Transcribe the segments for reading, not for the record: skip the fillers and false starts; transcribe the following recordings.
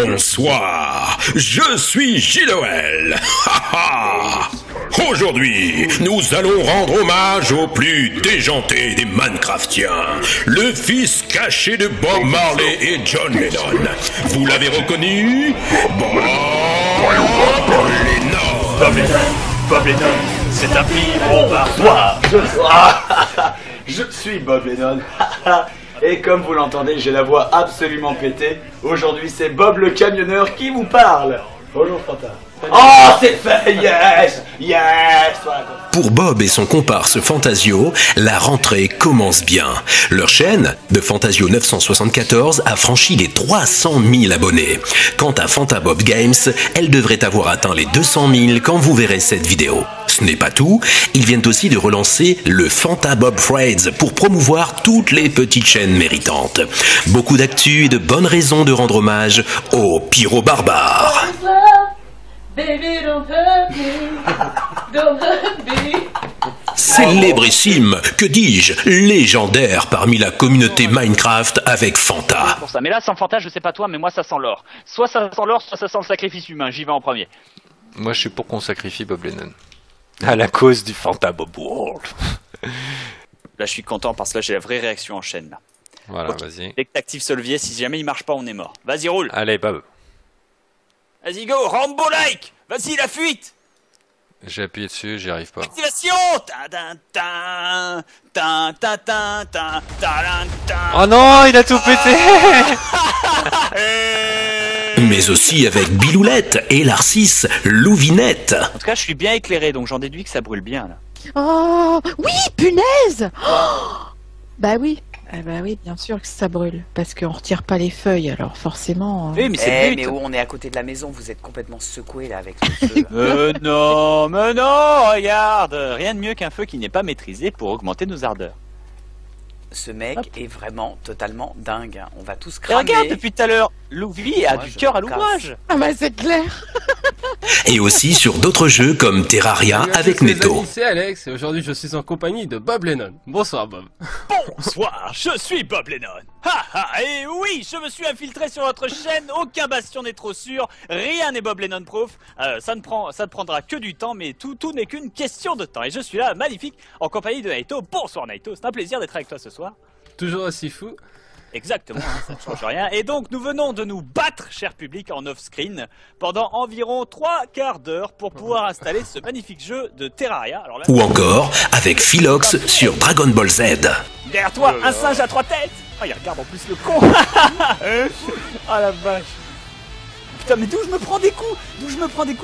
Bonsoir, je suis Gilles-Noël. Aujourd'hui, nous allons rendre hommage au plus déjanté des Minecraftiens, le fils caché de Bob Marley et John Lennon. Vous l'avez reconnu? Bob Lennon. Bob Lennon, c'est un bon barbois. Je suis Bob Lennon. Et comme vous l'entendez, j'ai la voix absolument pétée. Aujourd'hui, c'est Bob le camionneur qui vous parle. Bonjour Fanta. Oh, c'est fait. Yes. Voilà. Pour Bob et son comparse Fantasio, la rentrée commence bien. Leur chaîne, de Fantasio 974, a franchi les 300 000 abonnés. Quant à Fantabob Games, elle devrait avoir atteint les 200 000 quand vous verrez cette vidéo. Ce n'est pas tout, ils viennent aussi de relancer le Fantabob Threads pour promouvoir toutes les petites chaînes méritantes. Beaucoup d'actu et de bonnes raisons de rendre hommage aux pyro-barbares. Baby, don't hurt me, don't hurt me. Célébrissime, que dis-je, légendaire parmi la communauté Minecraft avec Fanta. Pour ça. Mais là, sans Fanta, je sais pas toi, mais moi ça sent l'or. Soit ça sent l'or, soit ça sent le sacrifice humain. J'y vais en premier. Moi, je suis pour qu'on sacrifie Bob Lennon. À la cause du Fantabob World. Là, je suis content parce que là, j'ai la vraie réaction en chaîne. Là. Voilà, okay. Vas-y. Dès que t'actives ce levier, si jamais il marche pas, on est mort. Vas-y, roule. Allez, Bob. Vas-y, go, Rambo-like. Vas-y, la fuite. J'ai appuyé dessus, j'y arrive pas. Activation. Oh non, il a tout pété. Mais aussi avec Biloulette et Larcis, Louvinette. En tout cas, je suis bien éclairé, donc j'en déduis que ça brûle bien, là. Oh, oui, punaise. Bah oui. Bah oui, bien sûr que ça brûle, parce qu'on retire pas les feuilles, alors forcément... Oui, mais c'est le but. Mais où on est à côté de la maison, vous êtes complètement secoué là avec le feu. mais non, regarde. Rien de mieux qu'un feu qui n'est pas maîtrisé pour augmenter nos ardeurs. Ce mec est vraiment totalement dingue, hein. On va tous Et cramer. regarde, depuis tout à l'heure, Louvi a Moi, du je cœur à me l'ouvrage. Ah bah c'est clair. Et aussi sur d'autres jeux comme Terraria avec Netto. C'est Alex et aujourd'hui je suis en compagnie de Bob Lennon. Bonsoir Bob. Bonsoir, je suis Bob Lennon. Et oui, je me suis infiltré sur votre chaîne, aucun bastion n'est trop sûr, rien n'est Bob Lennon proof. Ça ne prendra que du temps, mais tout n'est qu'une question de temps. Et je suis là, magnifique, en compagnie de Naito. Bonsoir Naito, c'est un plaisir d'être avec toi ce soir. Toujours aussi fou. Exactement, ça ne change rien. Et donc nous venons de nous battre, cher public, en off-screen, pendant environ 3/4 d'heure pour pouvoir installer ce magnifique jeu de Terraria. Alors là, Ou encore avec Philox sur Dragon Ball Z. derrière toi, un singe à 3 têtes. Oh, il regarde en plus le con. Oh la vache. Putain, mais d'où je me prends des coups?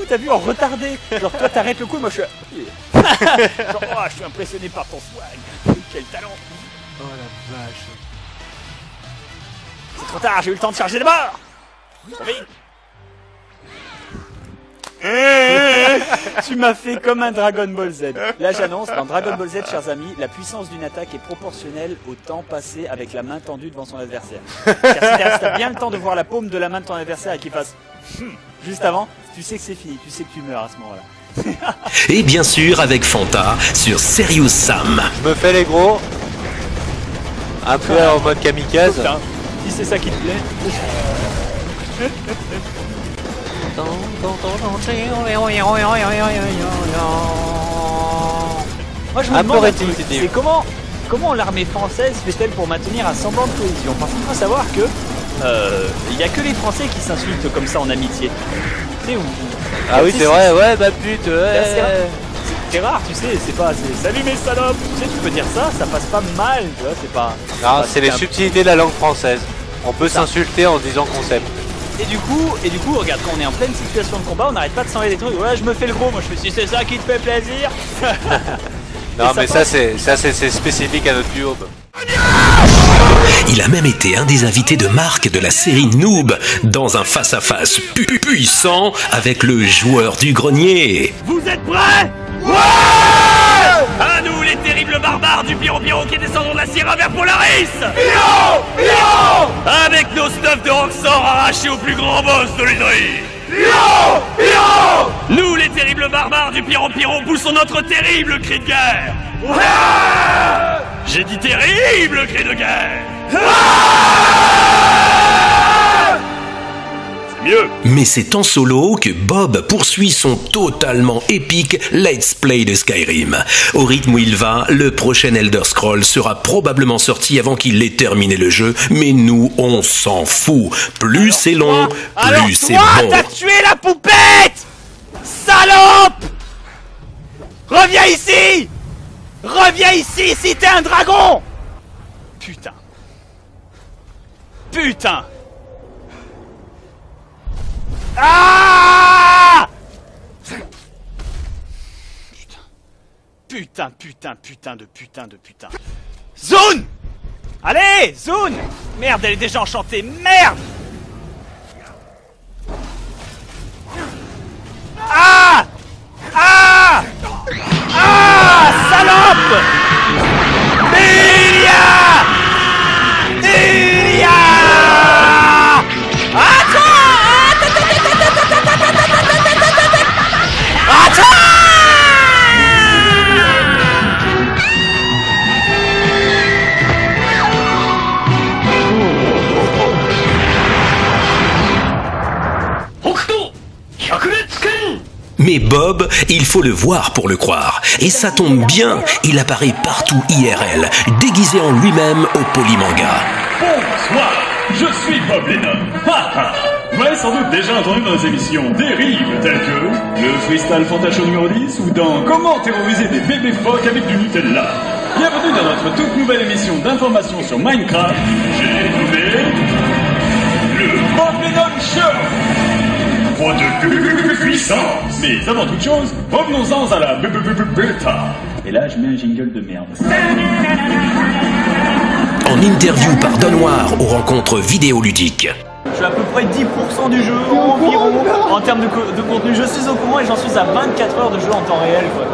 T'as vu, en retardé. Genre toi t'arrêtes le coup, moi je suis... Genre, oh, je suis impressionné par ton swag. Quel talent. Oh la vache. C'est trop tard, j'ai eu le temps de charger d'abord. Tu m'as fait comme un Dragon Ball Z. Là j'annonce, dans Dragon Ball Z, chers amis, la puissance d'une attaque est proportionnelle au temps passé avec la main tendue devant son adversaire. Car si t'as bien le temps de voir la paume de la main de ton adversaire et qu'il fasse juste avant, tu sais que c'est fini, tu sais que tu meurs à ce moment-là. Et bien sûr avec Fanta sur Serious Sam. Je me fais les gros. Un peu en mode kamikaze. Putain, si c'est ça qui te plaît. Moi je me demande un truc, c'est comment l'armée française fait-elle pour maintenir un semblant de cohésion? Parce qu'il faut savoir que il y a que les Français qui s'insultent comme ça en amitié. Tu sais, Ah oui, c'est vrai, ouais, bah pute, ouais. C'est rare, tu sais, c'est pas... Salut mes salopes. Tu sais, tu peux dire ça, ça passe pas mal, tu vois, c'est pas... Non, c'est les subtilités de la langue française. On peut s'insulter en disant qu'on s'aime. Et du coup, regarde, quand on est en pleine situation de combat, on n'arrête pas de s'envoyer des trucs. Ouais, je me fais le gros, moi je fais si c'est ça qui te fait plaisir. Non, mais ça c'est spécifique à notre duo. Il a même été un des invités de marque de la série Noob dans un face-à-face puissant avec le joueur du grenier. Vous êtes prêts? Ouais! À nous, les terribles barbares du Pyro qui descendons de la Sierra vers Polaris! Pyro! Avec nos stuffs de Roxor arrachés au plus grand boss de l'Hydrie! Pyro! Nous, les terribles barbares du Pyro poussons notre terrible cri de guerre! Ouais! J'ai dit terrible cri de guerre! Ouais! Mais c'est en solo que Bob poursuit son totalement épique Let's Play de Skyrim. Au rythme où il va, le prochain Elder Scrolls sera probablement sorti avant qu'il ait terminé le jeu, mais nous, on s'en fout. Plus c'est long, plus c'est bon. T'as tué la poupette! Salope! Reviens ici! Reviens ici si t'es un dragon! Putain. Putain! Ah! Putain. Putain. Zone! Allez, Zone! Merde, elle est déjà enchantée, merde! Ah! Ah! Ah! Salope! Mais Bob, il faut le voir pour le croire. Et ça tombe bien, il apparaît partout IRL, déguisé en lui-même au Polymanga. Bonsoir, je suis Bob Lennon. Vous m'avez sans doute déjà entendu dans des émissions dérives telles que le Freestyle Fantashow numéro 10 ou dans Comment terroriser des bébés phoques avec du Nutella. Bienvenue dans notre toute nouvelle émission d'information sur Minecraft. J'ai trouvé le Bob Lennon Show. Trop de puissance. Mais avant toute chose, revenons-en à la bêta. Et là, je mets un jingle de merde. En interview par Donoir aux rencontres vidéoludiques. Je suis à peu près 10% du jeu environ en termes de contenu. Je suis au courant et j'en suis à 24 heures de jeu en temps réel. Quoi.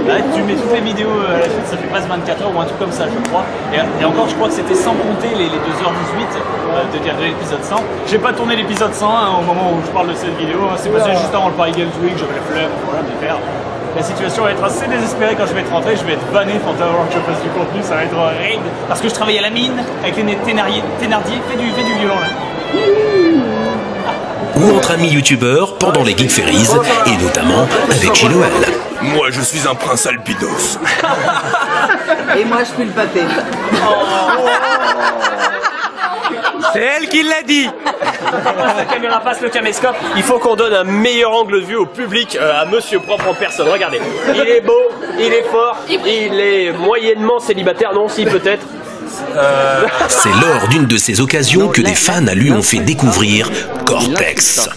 Là, tu mets toutes les vidéos à la suite, ça fait pas 24 heures ou un truc comme ça, je crois. Et encore, je crois que c'était sans compter les 2h18 de l'épisode 100. J'ai pas tourné l'épisode 100 au moment où je parle de cette vidéo. C'est passé juste avant le Paris Games Week, j'avais la flemme, voilà, de faire. La situation va être assez désespérée quand je vais être rentré, je vais être banné pour avoir que je fasse du contenu, ça va être horrible. Parce que je travaille à la mine avec les Thénardier, fais du violon là. Ou entre amis youtubeurs pendant les Geek Ferries, et notamment avec chez Noël. Moi je suis un prince albinos. Et moi je suis le papé. C'est elle qui l'a dit. La caméra passe le caméscope. Il faut qu'on donne un meilleur angle de vue au public, à monsieur propre en personne. Regardez, il est beau, il est fort, il est moyennement célibataire, non si peut-être. C'est lors d'une de ces occasions que des fans à lui ont fait découvrir Cortex.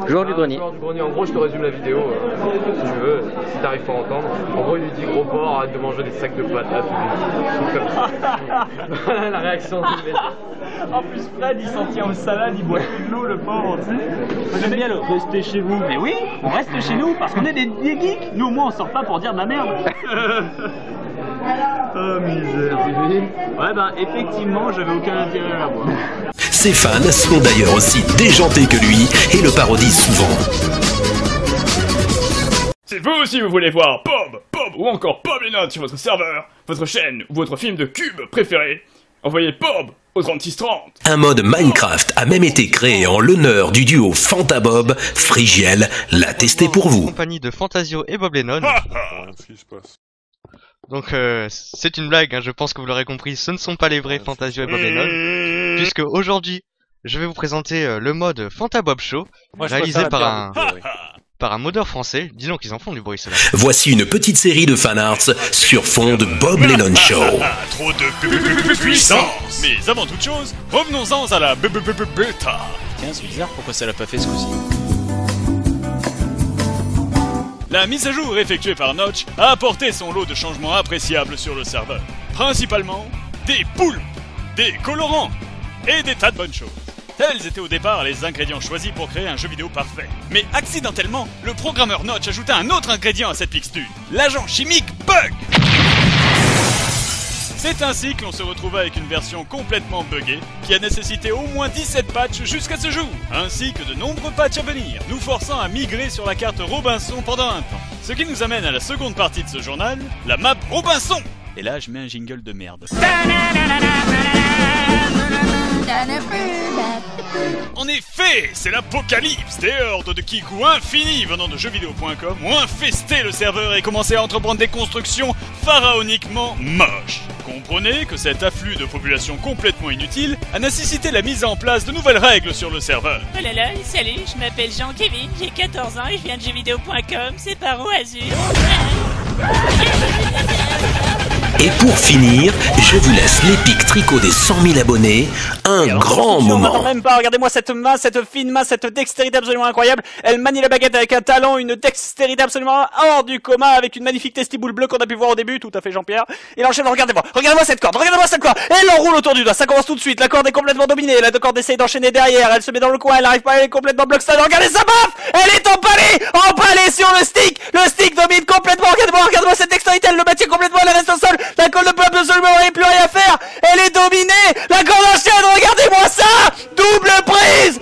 Joueur du grenier. En gros, je te résume la vidéo, si tu veux, si t'arrives pas à entendre. En gros, il lui dit gros porc, arrête de manger des sacs de patates. Comme ça. La réaction. En plus, Fred, il s'en tient aux salades, il boit de l'eau, le pauvre, tu sais. J'aime bien le rester chez vous. Mais oui, on reste chez nous parce qu'on est des geeks. Nous, au moins, on sort pas pour dire de la merde. Oh misère. Ouais, ben, effectivement, j'avais aucun intérêt à la voir. Ses fans sont d'ailleurs aussi déjantés que lui et le parodisent souvent. Si vous aussi vous voulez voir Bob ou encore Bob Lennon sur votre serveur, votre chaîne ou votre film de cube préféré, envoyez Bob au 3630. Un mode Minecraft a même été créé en l'honneur du duo Fantabob. Frigiel l'a testé pour vous. En compagnie de Fantasio et Bob Lennon. Donc c'est une blague, hein, je pense que vous l'aurez compris, ce ne sont pas les vrais Fantasio et Bob Lennon, puisque aujourd'hui je vais vous présenter le mode Fantabob Show, réalisé par un modeur français. Dis donc, ils en font du bruit cela. Voici une petite série de fanarts sur fond de Bob Lennon Show. Trop de puissance. Mais avant toute chose, revenons-en à la bêta. Tiens, c'est bizarre, pourquoi ça l'a pas fait ce coup-ci? La mise à jour effectuée par Notch a apporté son lot de changements appréciables sur le serveur. Principalement, des poules, des colorants et des tas de bonnes choses. Tels étaient au départ les ingrédients choisis pour créer un jeu vidéo parfait. Mais accidentellement, le programmeur Notch ajouta un autre ingrédient à cette mixture, l'agent chimique Bug. C'est ainsi que l'on se retrouve avec une version complètement buggée qui a nécessité au moins 17 patchs jusqu'à ce jour, ainsi que de nombreux patchs à venir, nous forçant à migrer sur la carte Robinson pendant un temps. Ce qui nous amène à la seconde partie de ce journal, la map Robinson. Et là, je mets un jingle de merde. On effet, c'est l'apocalypse. Des hordes de kikou infinis venant de jeuxvideo.com ont infesté le serveur et commencé à entreprendre des constructions pharaoniquement moches. Comprenez que cet afflux de population complètement inutile a nécessité la mise en place de nouvelles règles sur le serveur. Oh là là, salut, je m'appelle Jean-Kevin, j'ai 14 ans et je viens de jeuxvideo.com, c'est par au Azur. Et pour finir, je vous laisse l'épique tricot des 100 000 abonnés, un grand moment. Même pas, regardez-moi cette main, cette fine main, cette dextérité absolument incroyable. Elle manie la baguette avec un talent, une dextérité absolument hors du commun, avec une magnifique testiboule bleue qu'on a pu voir au début, tout à fait Jean-Pierre. Et l'enchaîne, regardez-moi cette corde, elle l'enroule autour du doigt, ça commence tout de suite, la corde est complètement dominée, la corde essaye d'enchaîner derrière, elle se met dans le coin, elle n'arrive pas, elle est complètement blockstone, regardez sa baffe, elle est empalée sur le stick domine complètement, regardez-moi cette dextérité, elle le maintient complètement, elle reste au sol, la corde ne peut absolument plus rien faire, elle est dominée, la corde enchaîne, regardez-moi ça, double prise,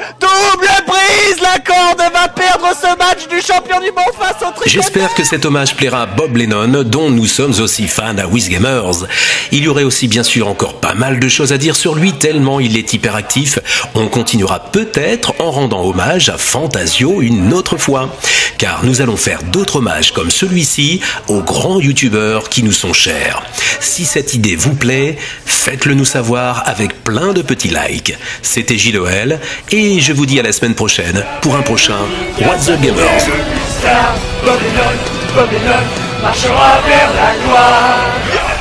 la corde va perdre ce match du champion du monde face au Triconet. J'espère que cet hommage plaira à Bob Lennon, dont nous sommes aussi fans à WizGamers. Il y aurait aussi bien sûr encore pas mal de choses à dire sur lui, tellement il est hyperactif. On continuera peut-être en rendant hommage à Fantasio une autre fois, car nous allons faire d'autres hommages comme celui-ci aux grands youtubeurs qui nous sont chers. Si cette idée vous plaît, faites-le nous savoir avec plein de petits likes. C'était JLOL et je vous dis à la semaine prochaine pour un prochain What's the Gamers. Bob Lennon marchera vers la gloire.